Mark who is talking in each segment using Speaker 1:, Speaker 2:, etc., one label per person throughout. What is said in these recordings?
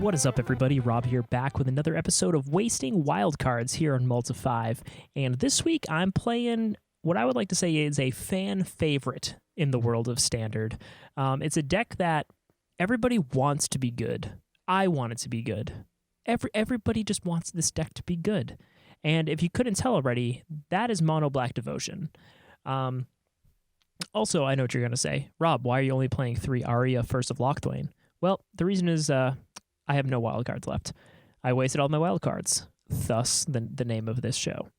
Speaker 1: What is up, everybody? Rob here, back with another episode of Wasting Wildcards here on Multi 5. And this week I'm playing what I would like to say is a fan favorite in the world of Standard. It's a deck that everybody wants to be good. I want it to be good. Everybody just wants this deck to be good. And if you couldn't tell already, that is Mono Black Devotion. Also, I know what you're going to say. Rob, why are you only playing 3 Aria First of Lochthwain? Well, the reason is I have no wild cards left. I wasted all my wild cards, thus the name of this show.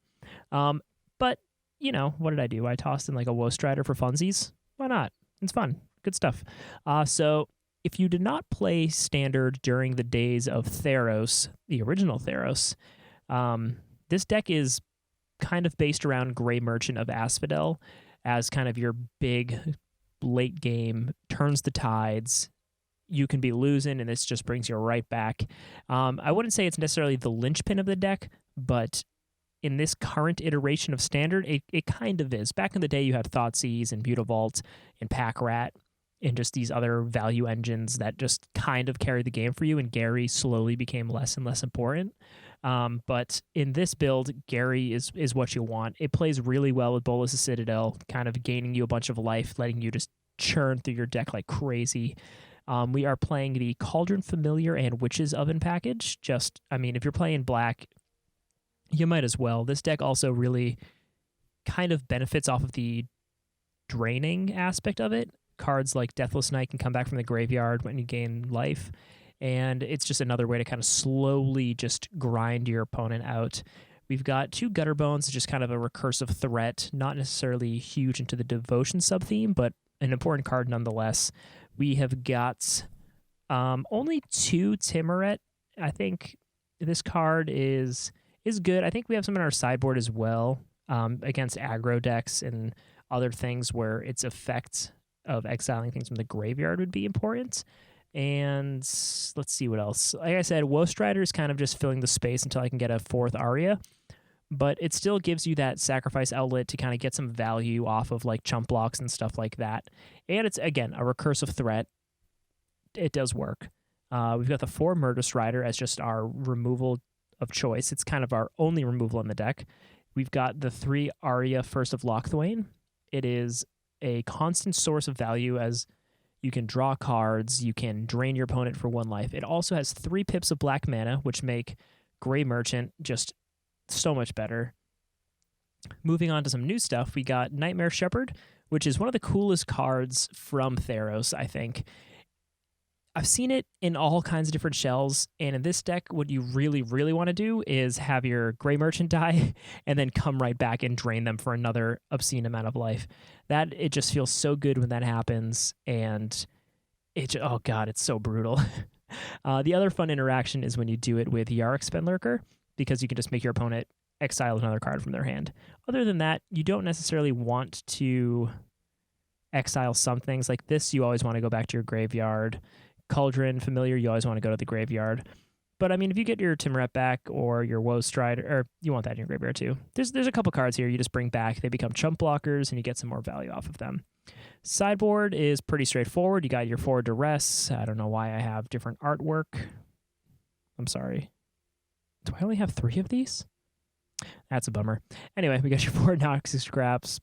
Speaker 1: But, you know, what did I do? I tossed in like a Woe Strider for funsies. Why not? It's fun. Good stuff. So if you did not play Standard during the days of Theros, the original Theros, this deck is kind of based around Grey Merchant of Asphodel as kind of your big late game, turns the tides. You can be losing, and this just brings you right back. I wouldn't say it's necessarily the linchpin of the deck, but in this current iteration of Standard, it kind of is. Back in the day, you had Thoughtseize and Mutavault and Pack Rat and just these other value engines that just kind of carried the game for you, and Gary slowly became less and less important. But in this build, Gary is what you want. It plays really well with Bolas' Citadel, kind of gaining you a bunch of life, letting you just churn through your deck like crazy. We are playing the Cauldron Familiar and Witch's Oven package. If you're playing black, you might as well. This deck also really kind of benefits off of the draining aspect of it. Cards like Deathless Knight can come back from the graveyard when you gain life, and it's just another way to kind of slowly just grind your opponent out. We've got 2 Gutter Bones, just kind of a recursive threat, not necessarily huge into the Devotion sub-theme, but an important card nonetheless. We have got only 2 Timoret. I think this card is good. I think we have some in our sideboard as well against aggro decks and other things where its effect of exiling things from the graveyard would be important. And let's see what else. Like I said, Woe Strider is kind of just filling the space until I can get a 4th Aria. But it still gives you that sacrifice outlet to kind of get some value off of like chump blocks and stuff like that. And it's, again, a recursive threat. It does work. We've got the 4 Murder Strider as just our removal of choice. It's kind of our only removal in the deck. We've got the 3 Aria First of Lochthwain. It is a constant source of value as you can draw cards, you can drain your opponent for 1 life. It also has 3 pips of black mana, which make Grey Merchant just so much better. Moving on to some new stuff, we got Nightmare Shepherd, which is one of the coolest cards from Theros, I think. I've seen it in all kinds of different shells, and in this deck, what you really, really want to do is have your Grey Merchant die and then come right back and drain them for another obscene amount of life. It just feels so good when that happens, and oh god, it's so brutal. The other fun interaction is when you do it with Yarok Spendlurker, because you can just make your opponent exile another card from their hand. Other than that, you don't necessarily want to exile some things. Like this, you always want to go back to your graveyard. Cauldron Familiar, you always want to go to the graveyard. But I mean, if you get your Timoret back or your Woe Strider, or you want that in your graveyard too. There's a couple cards here you just bring back. They become chump blockers, and you get some more value off of them. Sideboard is pretty straightforward. You got your 4 Duress. I don't know why I have different artwork. I'm sorry. Do I only have 3 of these? That's a bummer. Anyway, we got your 4 Noxus Scraps,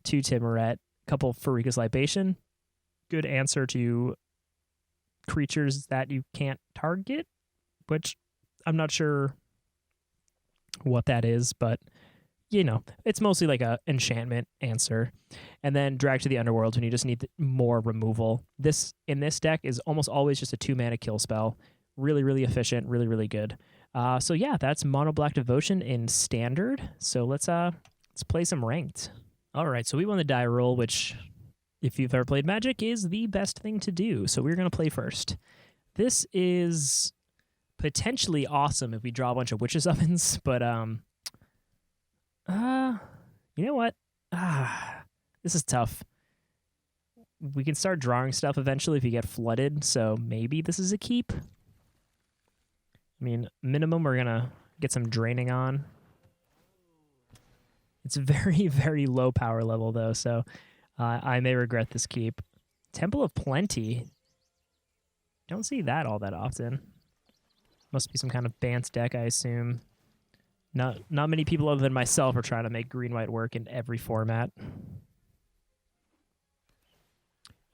Speaker 1: 2 Timoret, a couple Farika's Libation. Good answer to creatures that you can't target, which I'm not sure what that is, but you know, it's mostly like a enchantment answer. And then Drag to the Underworld when you just need more removal. This in this deck is almost always just a 2-mana kill spell. Really, really efficient, really, really good. So yeah, that's Mono Black Devotion in Standard. So let's play some Ranked. All right, so we won the die roll, which, if you've ever played Magic, is the best thing to do. So we're going to play first. This is potentially awesome if we draw a bunch of Witch's Ovens, but you know what? This is tough. We can start drawing stuff eventually if you get flooded, so maybe this is a keep. I mean, minimum, we're going to get some draining on. It's very, very low power level, though, so I may regret this keep. Temple of Plenty. Don't see that all that often. Must be some kind of Bant deck, I assume. Not many people other than myself are trying to make green-white work in every format.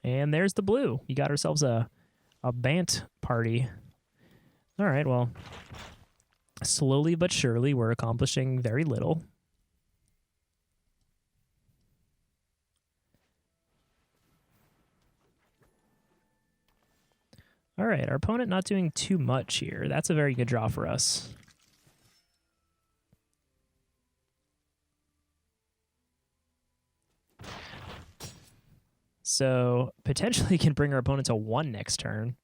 Speaker 1: And there's the blue. We got ourselves a Bant party. All right, well, slowly but surely we're accomplishing very little. All right, our opponent not doing too much here. That's a very good draw for us. So potentially can bring our opponent to 1 next turn.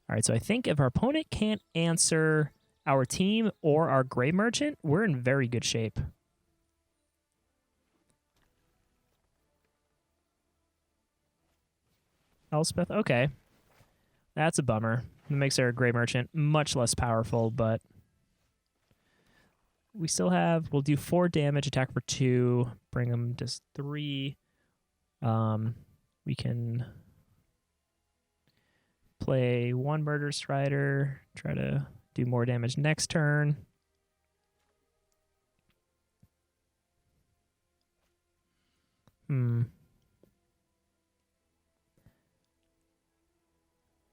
Speaker 1: All right, so I think if our opponent can't answer our team or our Gray Merchant, we're in very good shape. Elspeth, okay. That's a bummer. It makes our Gray Merchant much less powerful, but we still have, we'll do 4 damage, attack for 2, bring them to 3. We can play 1 Murder Strider, try to do more damage next turn.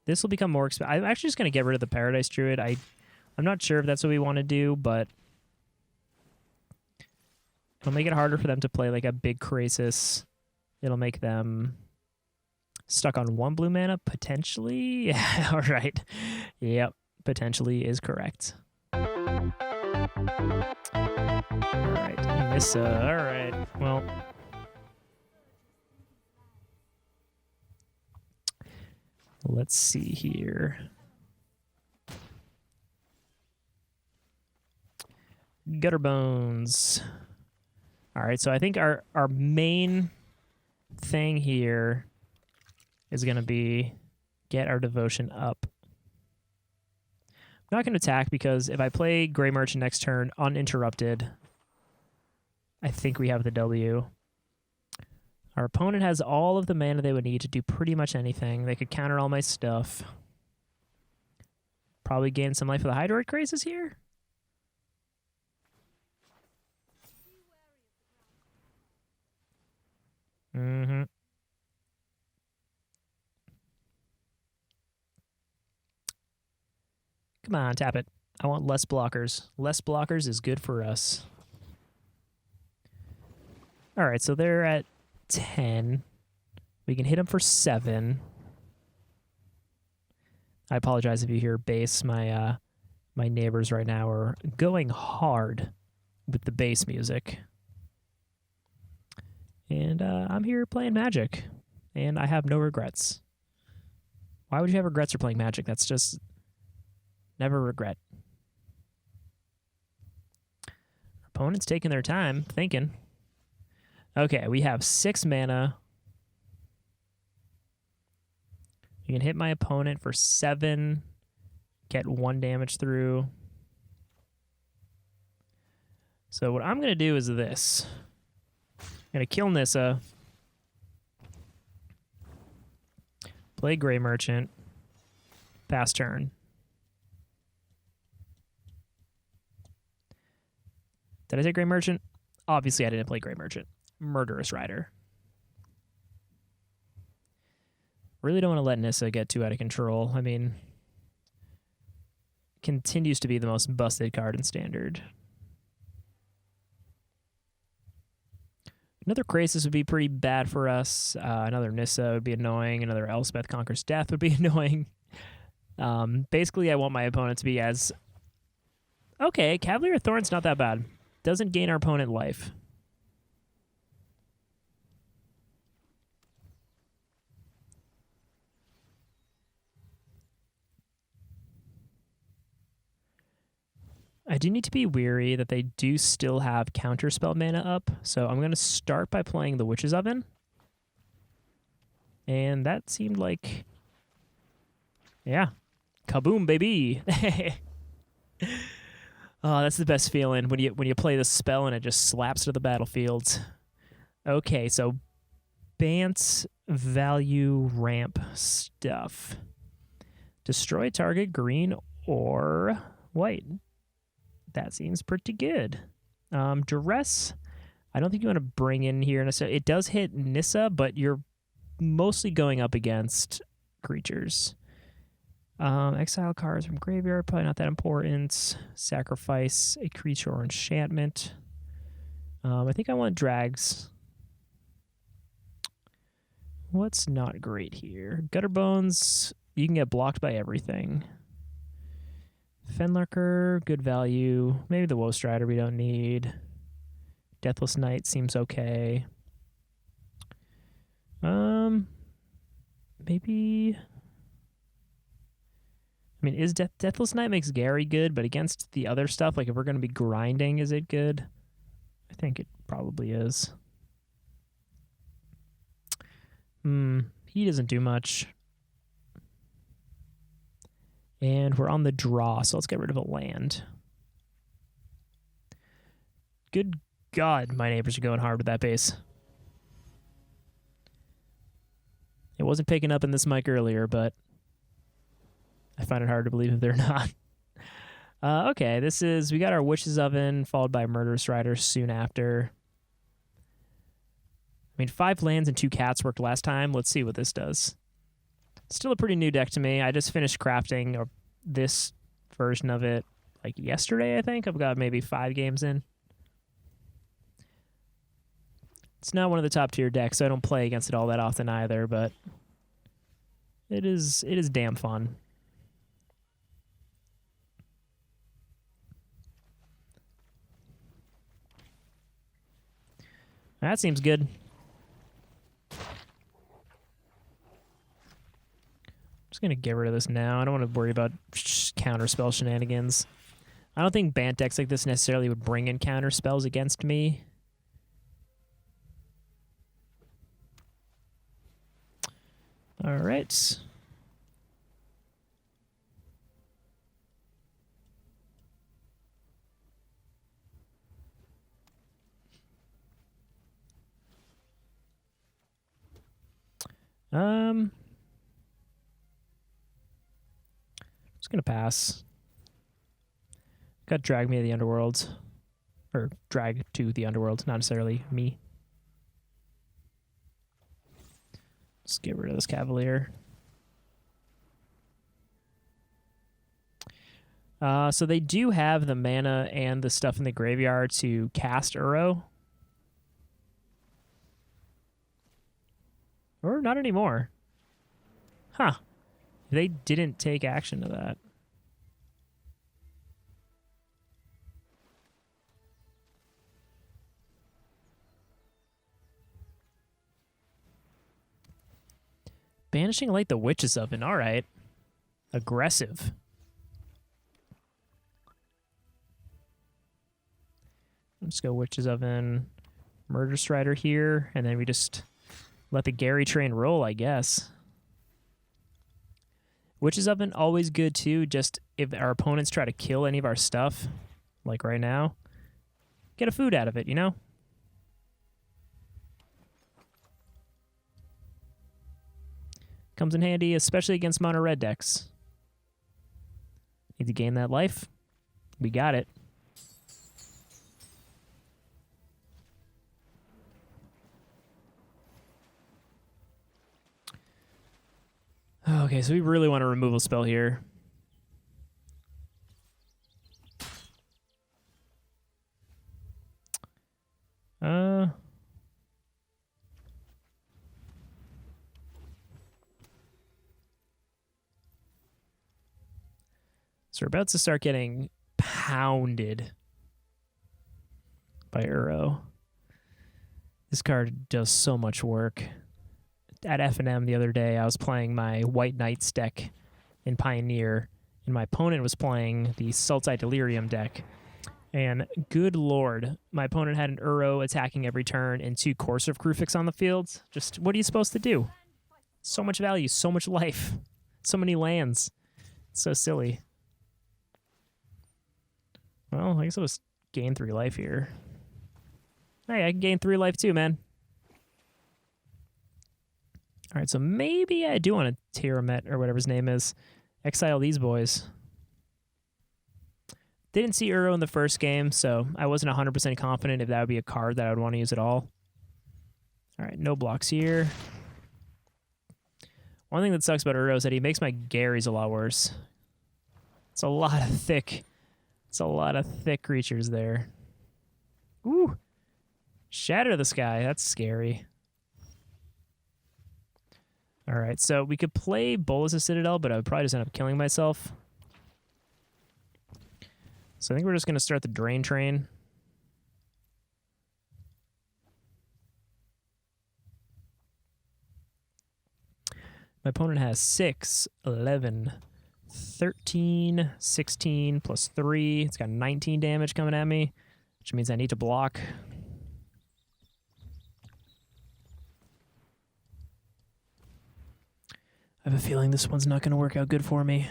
Speaker 1: This will become more expensive. I'm actually just going to get rid of the Paradise Druid. I'm not sure if that's what we want to do, but it'll make it harder for them to play like a big Krasis. It'll make them stuck on 1 blue mana, potentially. Yeah, all right. Yep, potentially is correct. All right, Nissa. All right, well. Let's see here. Gutter Bones. All right, so I think our main thing here is going to be get our devotion up. I'm not going to attack because if I play Gray Merchant next turn uninterrupted, I think we have the W. Our opponent has all of the mana they would need to do pretty much anything. They could counter all my stuff. Probably gain some life with the Hydroid Krasis here. Mm-hmm. Come on, tap it. I want less blockers. Less blockers is good for us. All right, so they're at 10. We can hit them for 7. I apologize if you hear bass. My neighbors right now are going hard with the bass music. And I'm here playing Magic, and I have no regrets. Why would you have regrets for playing Magic? That's just never regret. Opponent's taking their time, thinking. Okay, we have 6 mana. You can hit my opponent for 7, get 1 damage through. So what I'm going to do is this. I'm going to kill Nissa. Play Gray Merchant. Pass turn. Did I say Gray Merchant? Obviously, I didn't play Gray Merchant. Murderous Rider. Really don't want to let Nissa get too out of control. I mean, continues to be the most busted card in Standard. Another Krasis would be pretty bad for us. Another Nissa would be annoying. Another Elspeth Conquers Death would be annoying. Basically, I want my opponent to be as... Okay, Cavalier Thorn's not that bad. Doesn't gain our opponent life. I do need to be wary that they do still have counterspell mana up, so I'm going to start by playing the Witch's Oven. And that seemed like... Yeah. Kaboom, baby! Oh, that's the best feeling when you play the spell and it just slaps to the battlefield. Okay, so Bant's value ramp stuff. Destroy target green or white. That seems pretty good. Duress, I don't think you want to bring in here necessarily. It does hit Nissa, but you're mostly going up against creatures. Exile cards from graveyard, probably not that important. Sacrifice a creature or enchantment. I think I want drags. What's not great here? Gutter Bones, you can get blocked by everything. Fenlurker, good value. Maybe the Woe Strider we don't need. Deathless Knight seems okay. Maybe... I mean, is Deathless Knight makes Gary good, but against the other stuff, like if we're going to be grinding, is it good? I think it probably is. He doesn't do much. And we're on the draw, so let's get rid of a land. Good God, my neighbors are going hard with that base. It wasn't picking up in this mic earlier, but I find it hard to believe if they're not. Okay, we got our Witch's Oven, followed by Murderous Rider soon after. I mean, 5 lands and 2 cats worked last time. Let's see what this does. Still a pretty new deck to me. I just finished crafting this version of it like yesterday, I think. I've got maybe 5 games in. It's not one of the top tier decks, so I don't play against it all that often either, but it is damn fun. That seems good. Just going to get rid of this now. I don't want to worry about counterspell shenanigans. I don't think Bant decks like this necessarily would bring in counterspells against me. All right. Just gonna pass. Got drag me to the underworld, or drag to the underworld, not necessarily me. Just get rid of this Cavalier. So they do have the mana and the stuff in the graveyard to cast Uro. Or not anymore. Huh. They didn't take action to that. Banishing Light the Witch's Oven. All right. Aggressive. Let's go Witch's Oven. Murder Strider here. And then we just let the Gary train roll, I guess. Witch's Oven, always good too. Just if our opponents try to kill any of our stuff, like right now, get a food out of it, you know? Comes in handy, especially against mono red decks. Need to gain that life. We got it. Okay, so we really want a removal spell here. So we're about to start getting pounded by Uro. This card does so much work. At F&M the other day, I was playing my White Knights deck in Pioneer, and my opponent was playing the Sultai Delirium deck. And good lord, my opponent had an Uro attacking every turn and 2 Corsive Crucifix on the field. Just, what are you supposed to do? So much value, so much life, so many lands. It's so silly. Well, I guess I'll just gain 3 life here. Hey, I can gain 3 life too, man. All right, so maybe I do want to Tiramet or whatever his name is. Exile these boys. Didn't see Uro in the first game, so I wasn't 100% confident if that would be a card that I would want to use at all. All right, no blocks here. One thing that sucks about Uro is that he makes my Garys a lot worse. It's a lot of thick creatures there. Ooh. Shatter the Sky. That's scary. All right, so we could play Bolus of Citadel, but I would probably just end up killing myself. So I think we're just going to start the Drain Train. My opponent has 6, 11, 13, 16, plus 3. It's got 19 damage coming at me, which means I need to block. I have a feeling this one's not going to work out good for me.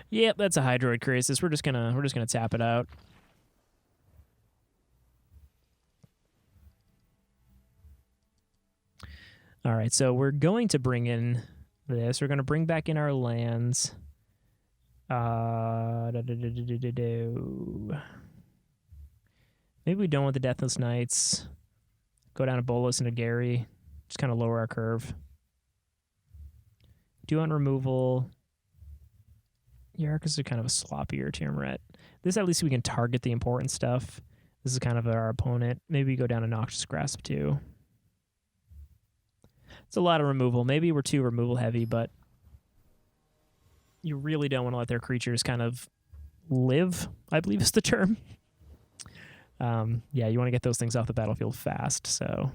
Speaker 1: Yep, that's a Hydroid Crisis. We're just gonna tap it out. All right, so we're going to bring in this. We're going to bring back in our lands. Maybe we don't want the Deathless Knights. Go down to Bolus and a Gary. Just kind of lower our curve. Do want removal. Yarkus is kind of a sloppier Tyrmret. This at least we can target the important stuff. This is kind of our opponent. Maybe we go down to Noxious Grasp too. It's a lot of removal. Maybe we're too removal heavy, but you really don't want to let their creatures kind of live, I believe is the term. Yeah, you want to get those things off the battlefield fast, so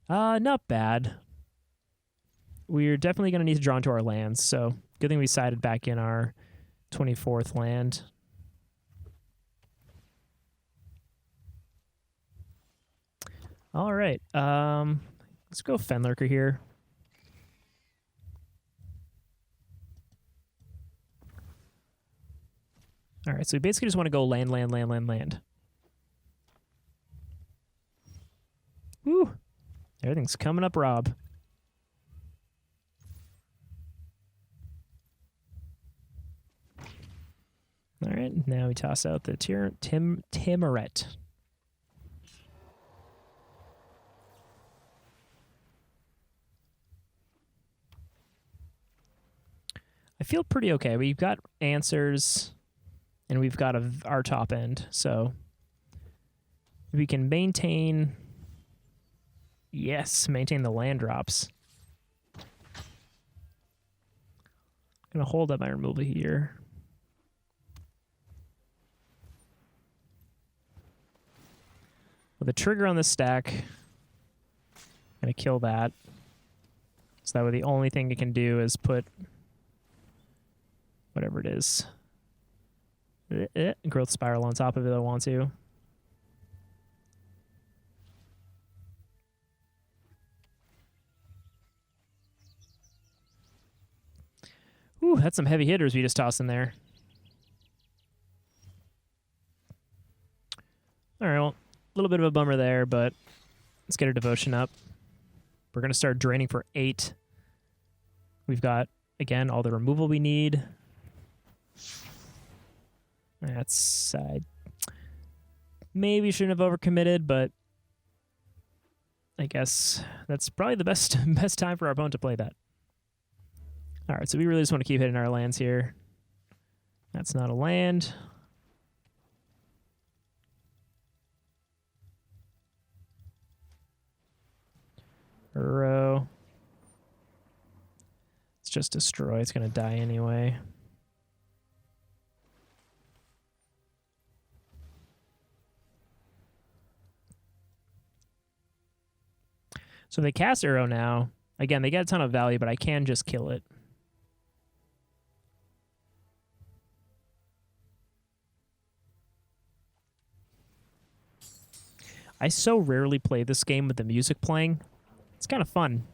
Speaker 1: not bad. We're definitely going to need to draw into our lands, so good thing we sided back in our 24th land. All right, let's go Fenlurker here. All right, so we basically just want to go land. Woo! Everything's coming up, Rob. All right, now we toss out the Tymeret. I feel pretty okay. We've got answers, and we've got our top end, so we can maintain... Yes, maintain the land drops. I'm going to hold up my removal here. With a trigger on the stack, I'm going to kill that. So that way the only thing it can do is put whatever it is. Growth Spiral on top of it if I want to. Ooh, that's some heavy hitters we just tossed in there. All right, well, a little bit of a bummer there, but let's get our devotion up. We're going to start draining for 8. We've got, again, all the removal we need. That's... maybe shouldn't have overcommitted, but I guess that's probably the best time for our opponent to play that. All right, so we really just want to keep hitting our lands here. That's not a land. Uro. It's just destroy. It's going to die anyway. So they cast Uro now. Again, they get a ton of value, but I can just kill it. I so rarely play this game with the music playing. It's kind of fun.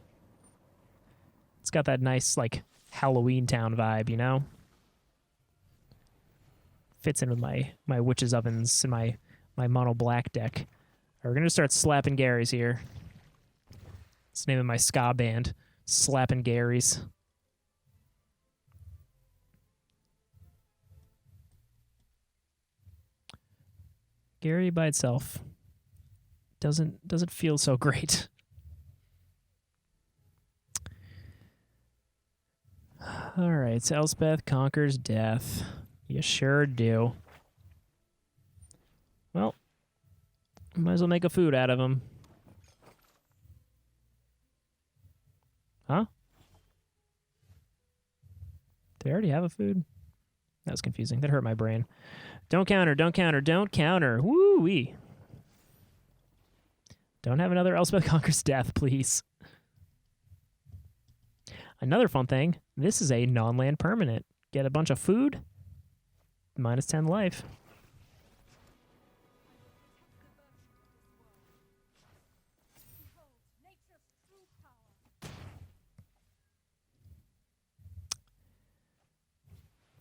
Speaker 1: It's got that nice, like, Halloween Town vibe, you know? Fits in with my Witch's Ovens and my mono black deck. We're going to start slapping Garys here. It's the name of my ska band. Slapping Garys. Gary by itself doesn't feel so great. All right, so Elspeth conquers death. You sure do. Well, might as well make a food out of him. Huh? Do they already have a food? That was confusing. That hurt my brain. Don't counter, don't counter, don't counter. Woo-wee. Don't have another Elspeth conquers death, please. Another fun thing, this is a non-land permanent. Get a bunch of food, minus 10 life.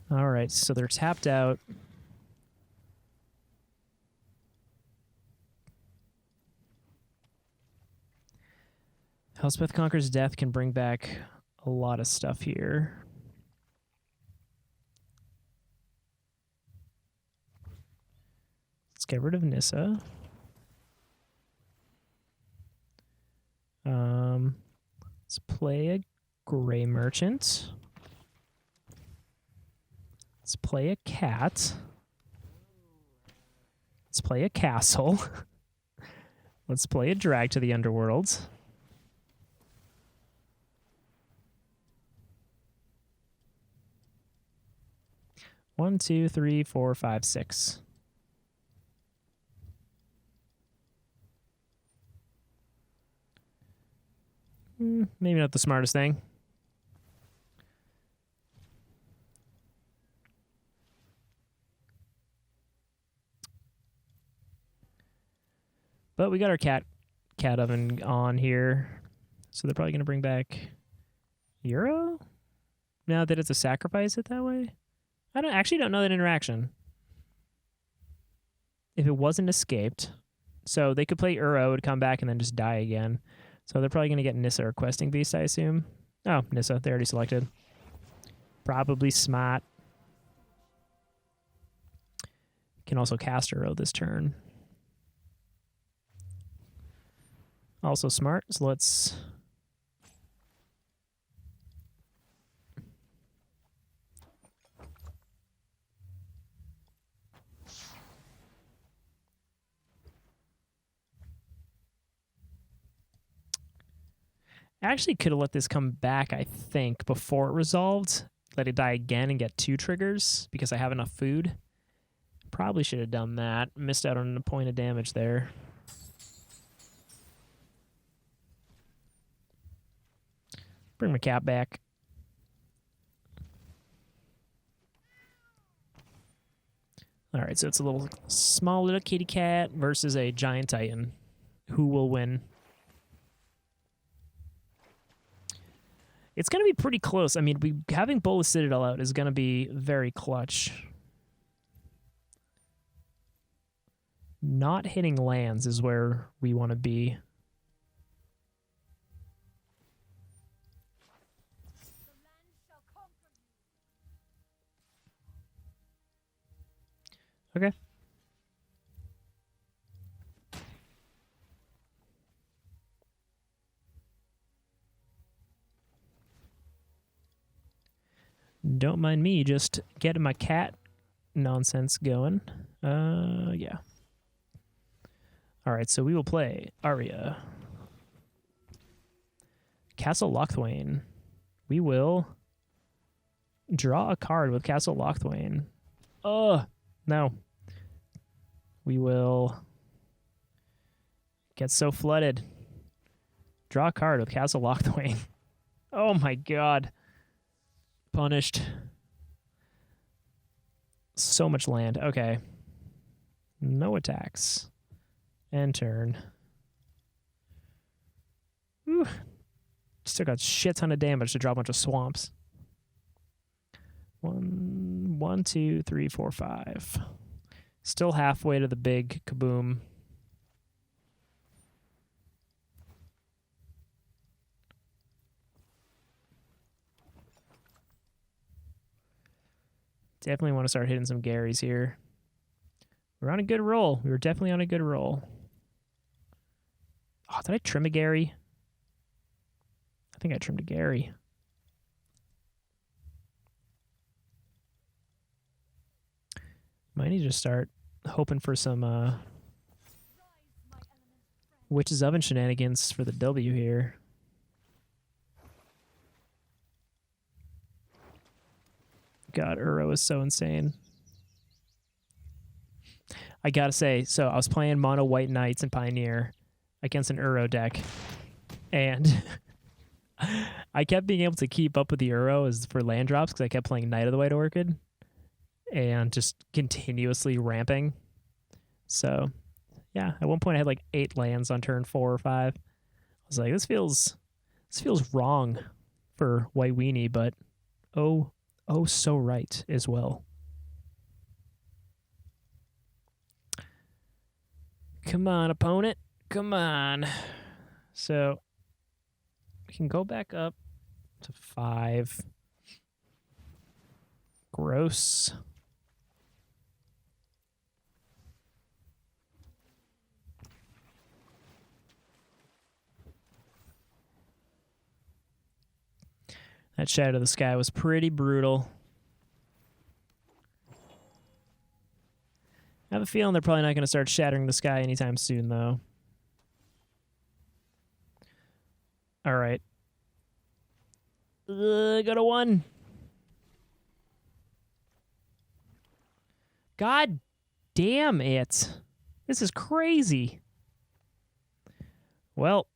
Speaker 1: All right, so they're tapped out. Elspeth Conquers Death can bring back a lot of stuff here. Let's get rid of Nissa. Let's play a Gray Merchant. Let's play a cat. Let's play a castle. Let's play a drag to the underworld. One, two, three, four, five, six. Maybe not the smartest thing. But we got our cat oven on here. So they're probably going to bring back Euro? Now that it's a sacrifice it that way? I actually don't know that interaction. If it wasn't escaped. So they could play Uro, would come back and then just die again. So they're probably going to get Nissa or Questing Beast, I assume. Oh, Nissa. They already selected. Probably smart. Can also cast Uro this turn. Also smart, so let's... I actually could have let this come back, I think, before it resolved. Let it die again and get 2 triggers because I have enough food. Probably should have done that. Missed out on a point of damage there. Bring my cat back. All right, so it's a little small little kitty cat versus a giant titan. Who will win? It's going to be pretty close. I mean, having Bolas Citadel out is going to be very clutch. Not hitting lands is where we want to be. Okay. Don't mind me just getting my cat nonsense going. Yeah. All right, so we will play Aria. Castle Lochthwain. We will draw a card with Castle Lochthwain. No. We will get so flooded. Draw a card with Castle Lochthwain. Oh my god. Punished. So much land. Okay. No attacks. End turn. Whew. Still got a shit ton of damage to draw a bunch of swamps. 1, 2, 3, 4, 5. Still halfway to the big kaboom. Definitely want to start hitting some Garys here. We're on a good roll. We were definitely on a good roll. Oh, did I trim a Gary? I think I trimmed a Gary. Might need to start hoping for some Witch's Oven shenanigans for the W here. God, Uro is so insane. I gotta say, so I was playing Mono White Knights and Pioneer against an Uro deck, and I kept being able to keep up with the Uro as for land drops because I kept playing Knight of the White Orchid and just continuously ramping. So, yeah, at one point I had like 8 lands on turn 4 or 5. I was like, this feels wrong for White Weenie, but oh so right as well. Come on, opponent. Come on. So we can go back up to 5. Gross. That Shadow of the Sky was pretty brutal. I have a feeling they're probably not going to start shattering the sky anytime soon, though. All right. Got a 1. God damn it. This is crazy. Well.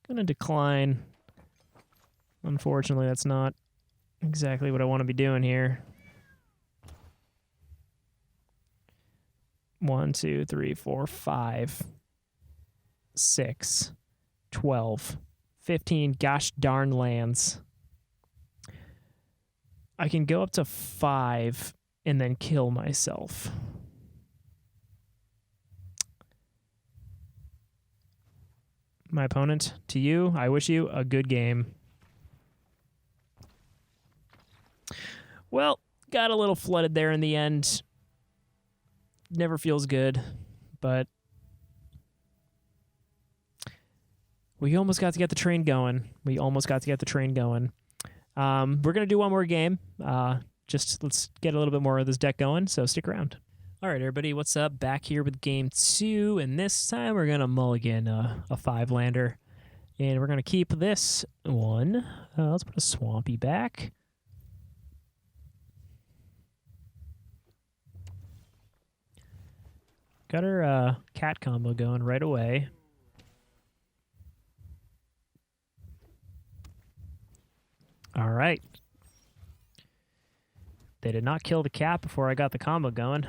Speaker 1: Gonna decline. Unfortunately, that's not exactly what I want to be doing here. 1, 2, 3, 4, 5, 6, 12, 15 gosh darn lands. I can go up to 5 and then kill myself. My opponent, to you, I wish you a good game. Well, got a little flooded there in the end. Never feels good, but we almost got to get the train going. We're going to do one more game. Just let's get a little bit more of this deck going, so stick around. All right, everybody, what's up? Back here with game 2, and this time we're going to mulligan a 5-lander. And we're going to keep this one. Let's put a Swampy back. Got our cat combo going right away. All right. They did not kill the cat before I got the combo going.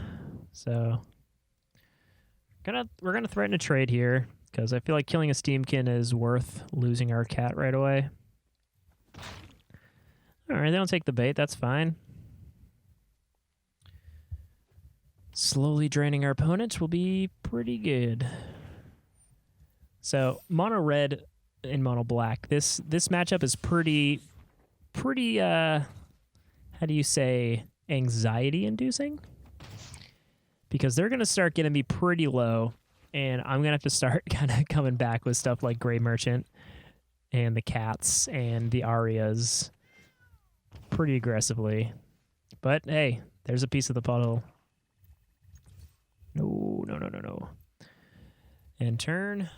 Speaker 1: So we're gonna threaten a trade here because I feel like killing a Steamkin is worth losing our cat right away. All right, they don't take the bait. That's fine. Slowly draining our opponent will be pretty good. So mono red and mono black. This matchup is pretty how do you say, anxiety inducing? Because they're gonna start getting me pretty low, and I'm gonna have to start kind of coming back with stuff like Gray Merchant and the cats and the Arias pretty aggressively. But hey, there's a piece of the puzzle. No. And turn.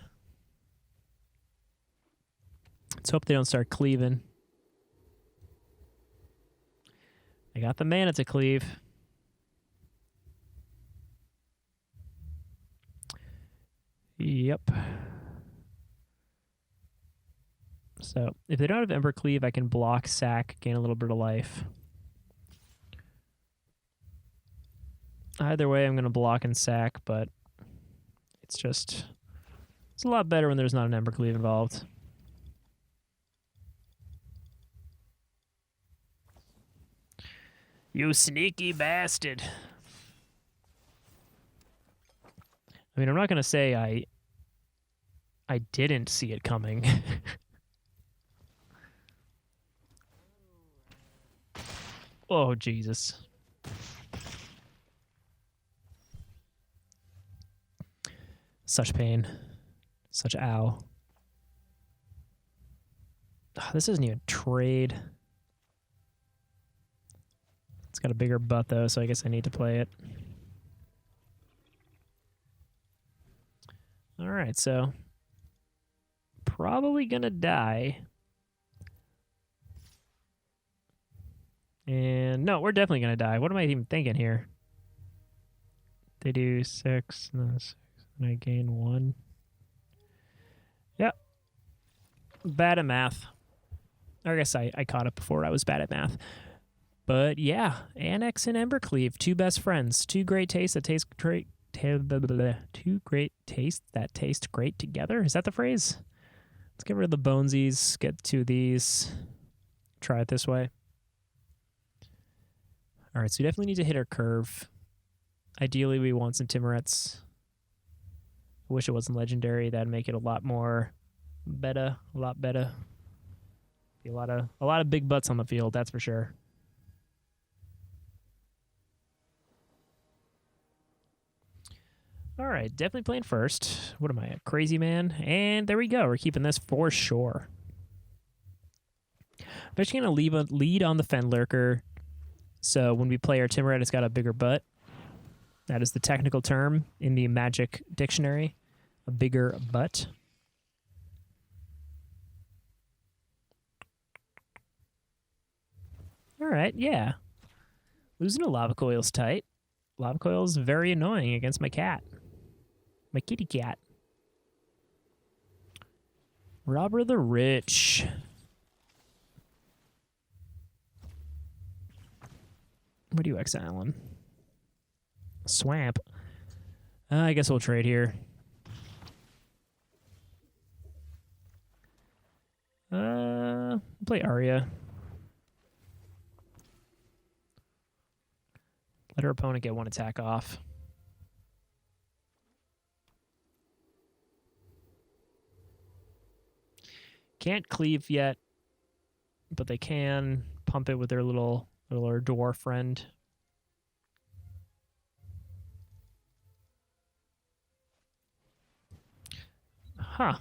Speaker 1: Let's hope they don't start cleaving. I got the mana to cleave. Yep. So if they don't have Ember Cleave, I can block, sack, gain a little bit of life. Either way, I'm going to block and sack, but it's a lot better when there's not an Ember Cleave involved. You sneaky bastard. I mean, I'm not going to say I I didn't see it coming. Oh, Jesus. Such pain. Such ow. This isn't even trade. It's got a bigger butt, though, so I guess I need to play it. All right, so probably going to die. And no, we're definitely going to die. What am I even thinking here? They do 6, no, 6, and I gain 1. Yep. Bad at math. I guess I caught up before I was bad at math. But yeah, Annex and Embercleave, 2 best friends, 2 great tastes that taste great. 2 great tastes that taste great together. Is that the phrase? Let's get rid of the bonesies, get 2 of these. Try it this way. All right, so we definitely need to hit our curve. Ideally, we want some Timorets. I wish it wasn't legendary. That'd make it a lot more better, a lot better. Be a lot of big butts on the field, that's for sure. All right, definitely playing first. What am I, a crazy man? And there we go. We're keeping this for sure. I'm actually going to lead on the Fendlurker. So when we play our Timoret, it's got a bigger butt. That is the technical term in the Magic Dictionary. A bigger butt. All right, yeah. Losing to Lava Coil's tight. Lava Coil's very annoying against my cat. My kitty cat. Robber the Rich. What are you exiling? Swamp. I guess we'll trade here. Play Arya. Let her opponent get 1 attack off. Can't cleave yet, but they can pump it with their little dwarf friend. Huh.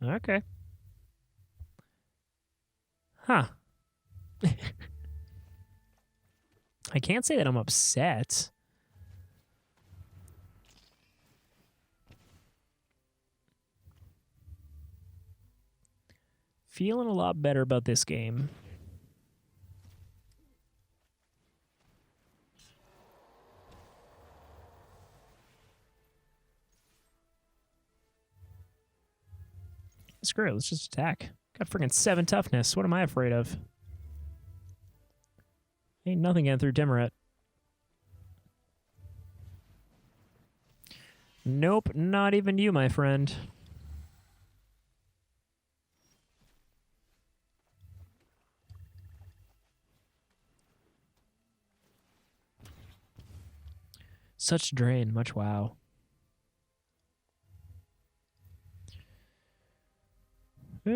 Speaker 1: Okay. Huh. I can't say that I'm upset. Feeling a lot better about this game. Screw it, let's just attack. Got freaking 7 toughness. What am I afraid of? Ain't nothing getting through Timoret. Nope, not even you, my friend. Such drain, much wow. I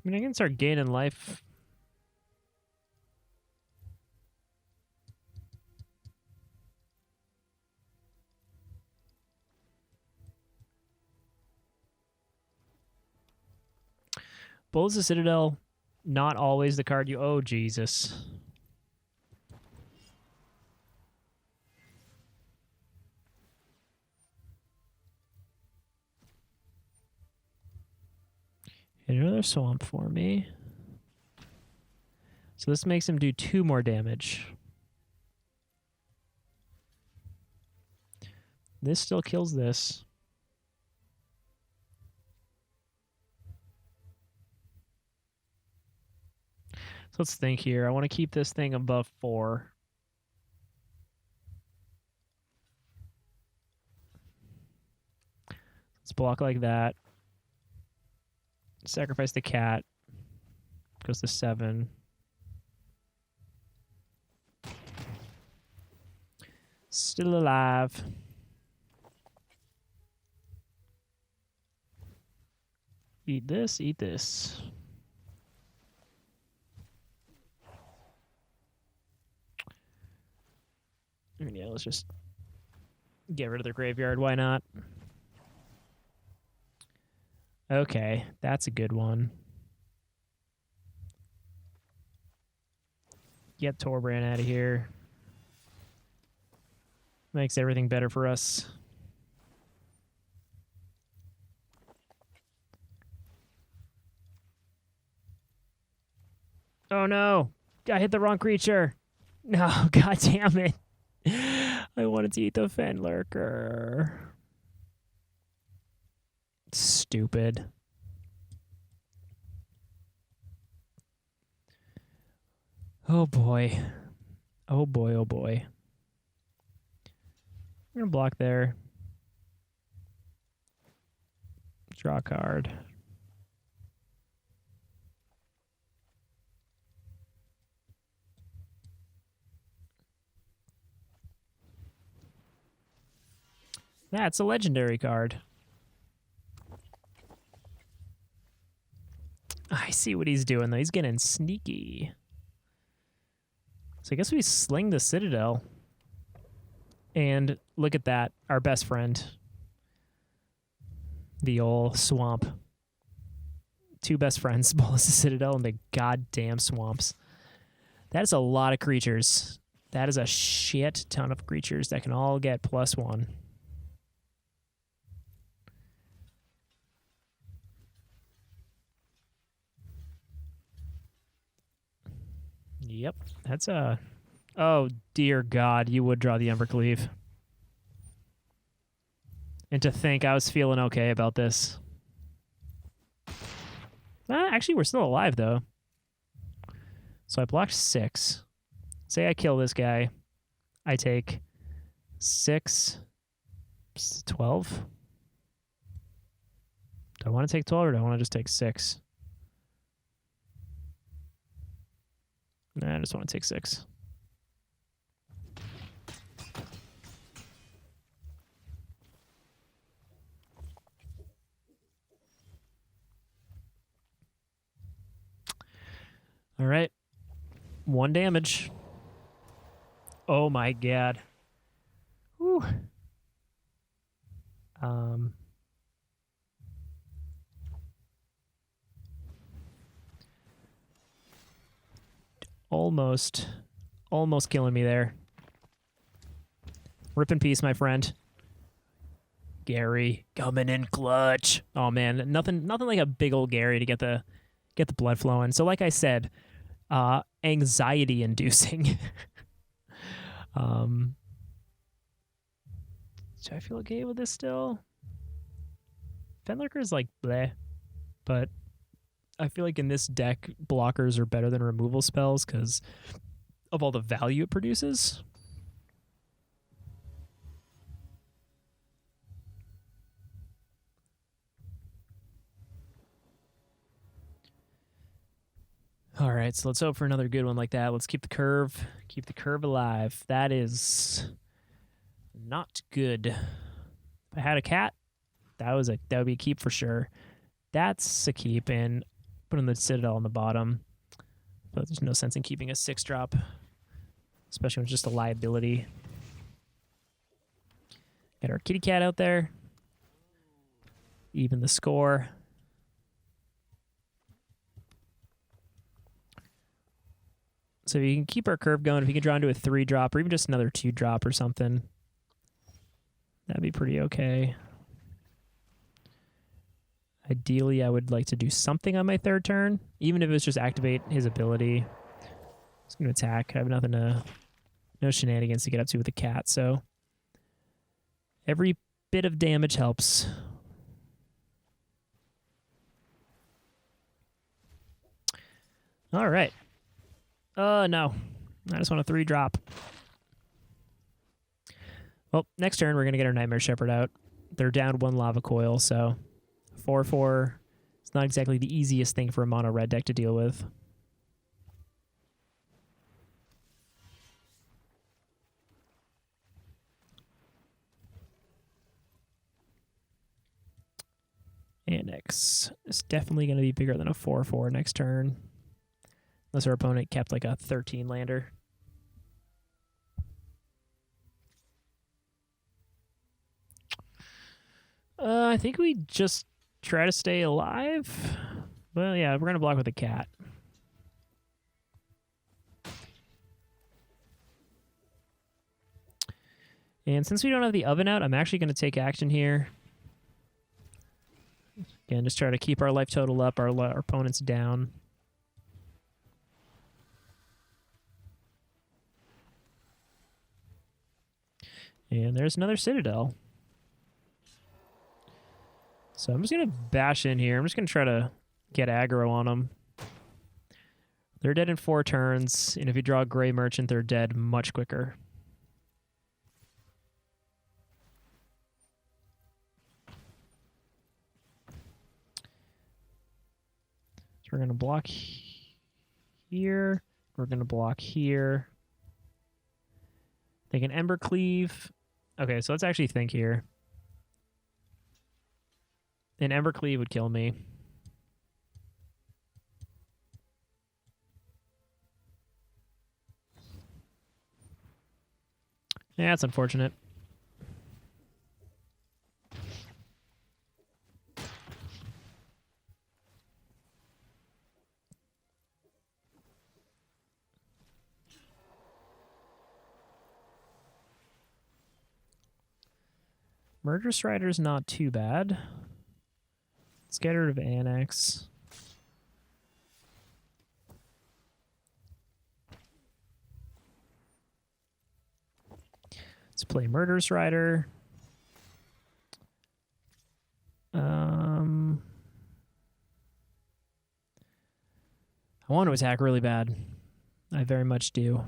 Speaker 1: mean, I can start gaining life. Bulls the Citadel, not always the card you... Oh, Jesus. Hit another swamp for me. So this makes him do 2 more damage. This still kills this. So let's think here. I want to keep this thing above 4. Let's block like that. Sacrifice the cat. Goes to 7. Still alive. Eat this, eat this. And yeah, let's just get rid of their graveyard. Why not? Okay, that's a good one. Get Torbrand out of here. Makes everything better for us. Oh no! I hit the wrong creature. No, god damn it. I wanted to eat the Fenlurker. Stupid. Oh boy. Oh boy, oh boy. I'm going to block there. Draw a card. That's a legendary card. I see what he's doing, though. He's getting sneaky. So I guess we sling the Citadel. And look at that. Our best friend. The old swamp. Two best friends, Bolus the Citadel and the goddamn swamps. That is a lot of creatures. That is a shit ton of creatures that can all get +1. Yep, that's a... Oh, dear God, you would draw the Embercleave. And to think I was feeling okay about this. Actually, we're still alive, though. So I blocked 6. Say I kill this guy. I take 6, 12. Do I want to take 12 or do I want to just take 6? Nah, I just want to take 6. All right. 1 damage. Oh my god. Whew. Almost killing me there. Rip in peace, my friend. Gary coming in clutch. Oh man, nothing like a big old Gary to get the blood flowing. So like I said, anxiety inducing. Do I feel okay with this still? Fenlurker is like bleh, but I feel like in this deck, blockers are better than removal spells because of all the value it produces. All right, so let's hope for another good one like that. Let's keep the curve alive. That is not good. If I had a cat, that would be a keep for sure. That's a keep, and putting the Citadel on the bottom. But there's no sense in keeping a 6-drop, especially when it's just a liability. Get our kitty cat out there. Even the score. So if you can keep our curve going, if you can draw into a 3-drop or even just another 2-drop or something, that'd be pretty okay. Ideally, I would like to do something on my 3rd turn, even if it was just activate his ability. He's going to attack. I have no shenanigans to get up to with the cat, so every bit of damage helps. All right. No. I just want a 3-drop. Well, next turn, we're going to get our Nightmare Shepherd out. They're down 1 Lava Coil, so 4/4. It's not exactly the easiest thing for a mono red deck to deal with. Annex is definitely going to be bigger than a 4/4 next turn. Unless our opponent kept like a 13 lander. I think we just try to stay alive. Well, yeah, we're going to block with a cat. And since we don't have the oven out, I'm actually going to take action here. Again, just try to keep our life total up, our opponents down. And there's another Citadel. So I'm just going to bash in here. I'm just going to try to get aggro on them. They're dead in 4 turns, and if you draw a Gray Merchant, they're dead much quicker. So we're going to block here. We're going to block here. They can Ember Cleave. Okay, so let's actually think here. An Ember Cleave would kill me. Yeah, that's unfortunate. Murder Strider's not too bad. Let's get rid of Annex. Let's play Murder Strider. I want to attack really bad. I very much do.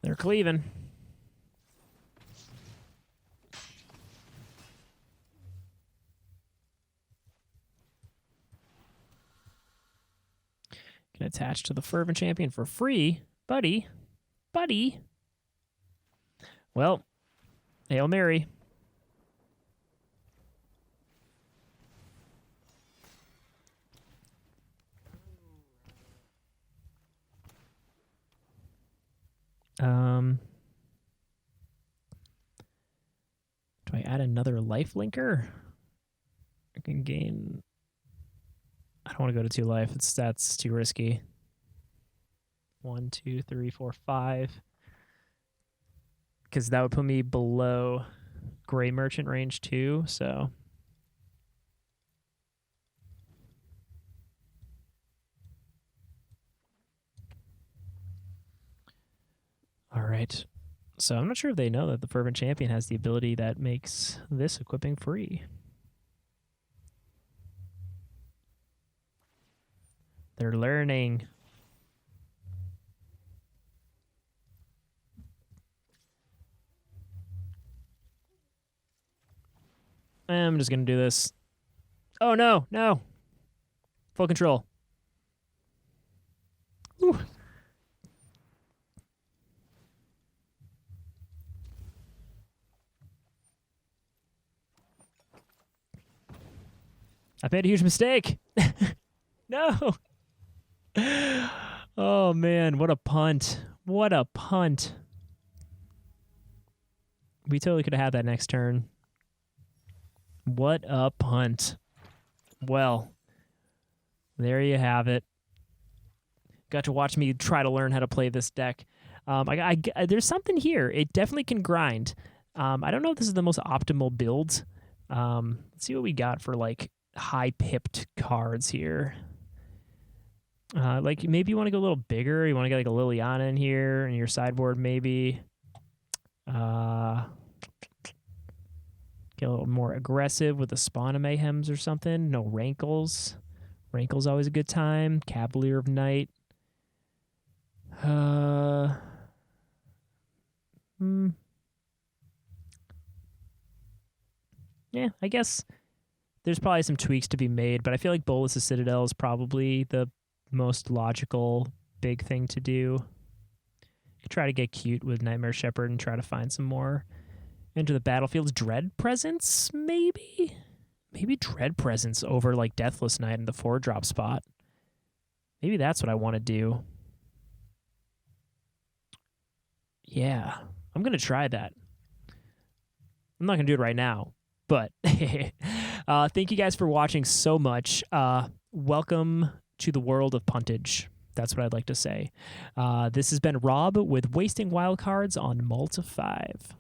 Speaker 1: They're cleaving. Can attach to the Fervent Champion for free. Buddy. Buddy. Well, Hail Mary. Do I add another life linker? I can gain... I don't want to go to 2 life. That's too risky. 1, 2, 3, 4, 5. Because that would put me below Gray Merchant range 2, so... All right. So I'm not sure if they know that the Fervent Champion has the ability that makes this equipping free. They're learning. I'm just going to do this. Oh, no, no. Full control. Whew. I've made a huge mistake. No. Oh, man. What a punt. What a punt. We totally could have had that next turn. What a punt. Well, there you have it. Got to watch me try to learn how to play this deck. There's something here. It definitely can grind. I don't know if this is the most optimal build. Let's see what we got for like high-pipped cards here. Like maybe you want to go a little bigger. You want to get like a Liliana in here in your sideboard maybe. Get a little more aggressive with the Spawn of Mayhems or something. No Rankles. Rankle's always a good time. Cavalier of Night. Yeah, I guess there's probably some tweaks to be made, but I feel like Bolas' Citadel is probably the most logical big thing to do. Could try to get cute with Nightmare Shepherd and try to find some more Enter the Battlefield's Dread Presence, maybe? Maybe Dread Presence over like Deathless Knight in the 4-drop spot. Maybe that's what I want to do. Yeah, I'm going to try that. I'm not going to do it right now, but thank you guys for watching so much. Welcome to the world of puntage. That's what I'd like to say. This has been Rob with Wasting Wildcards on Malta 5.